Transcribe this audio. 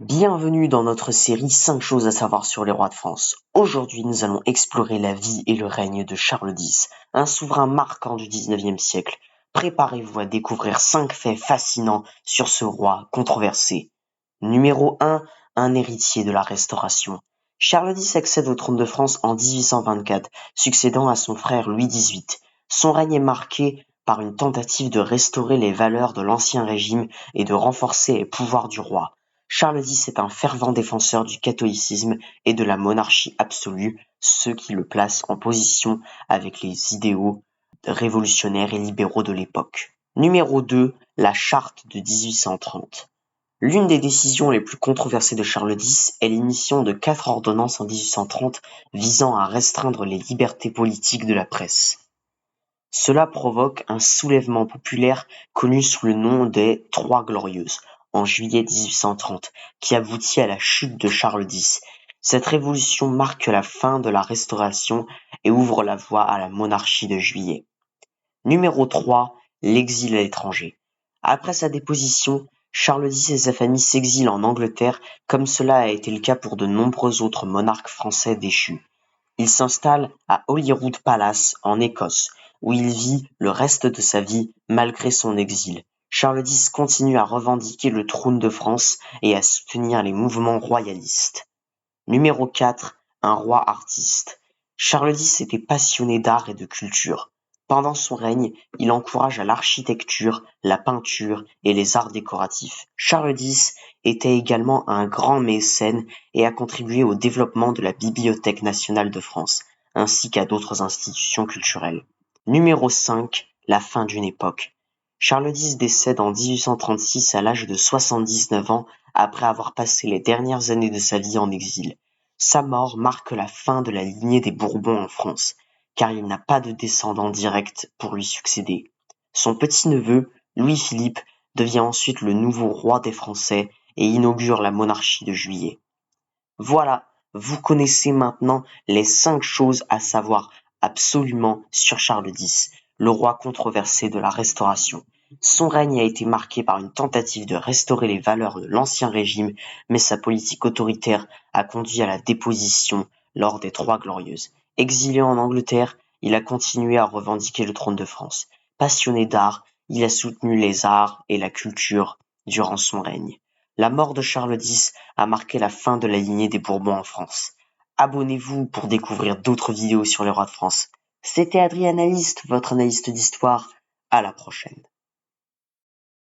Bienvenue dans notre série 5 choses à savoir sur les rois de France. Aujourd'hui, nous allons explorer la vie et le règne de Charles X, un souverain marquant du XIXe siècle. Préparez-vous à découvrir 5 faits fascinants sur ce roi controversé. Numéro 1, un héritier de la Restauration. Charles X accède au trône de France en 1824, succédant à son frère Louis XVIII. Son règne est marqué par une tentative de restaurer les valeurs de l'Ancien Régime et de renforcer les pouvoirs du roi. Charles X est un fervent défenseur du catholicisme et de la monarchie absolue, ce qui le place en position avec les idéaux révolutionnaires et libéraux de l'époque. Numéro 2, la Charte de 1830. L'une des décisions les plus controversées de Charles X est l'émission de 4 ordonnances en 1830 visant à restreindre les libertés politiques de la presse. Cela provoque un soulèvement populaire connu sous le nom des Trois Glorieuses, en juillet 1830, qui aboutit à la chute de Charles X. Cette révolution marque la fin de la Restauration et ouvre la voie à la monarchie de Juillet. Numéro 3, l'exil à l'étranger. Après sa déposition, Charles X et sa famille s'exilent en Angleterre, comme cela a été le cas pour de nombreux autres monarques français déchus. Il s'installe à Holyrood Palace, en Écosse, où il vit le reste de sa vie malgré son exil. Charles X continue à revendiquer le trône de France et à soutenir les mouvements royalistes. Numéro 4, un roi artiste. Charles X était passionné d'art et de culture. Pendant son règne, il encouragea l'architecture, la peinture et les arts décoratifs. Charles X était également un grand mécène et a contribué au développement de la Bibliothèque nationale de France, ainsi qu'à d'autres institutions culturelles. Numéro 5, la fin d'une époque. Charles X décède en 1836 à l'âge de 79 ans après avoir passé les dernières années de sa vie en exil. Sa mort marque la fin de la lignée des Bourbons en France, car il n'a pas de descendant direct pour lui succéder. Son petit-neveu, Louis-Philippe, devient ensuite le nouveau roi des Français et inaugure la monarchie de Juillet. Voilà, vous connaissez maintenant les 5 choses à savoir absolument sur Charles X, le roi controversé de la Restauration. Son règne a été marqué par une tentative de restaurer les valeurs de l'Ancien Régime, mais sa politique autoritaire a conduit à la déposition lors des Trois Glorieuses. Exilé en Angleterre, il a continué à revendiquer le trône de France. Passionné d'art, il a soutenu les arts et la culture durant son règne. La mort de Charles X a marqué la fin de la lignée des Bourbons en France. Abonnez-vous pour découvrir d'autres vidéos sur les rois de France. C'était Adrien Analyste, votre analyste d'histoire. À la prochaine.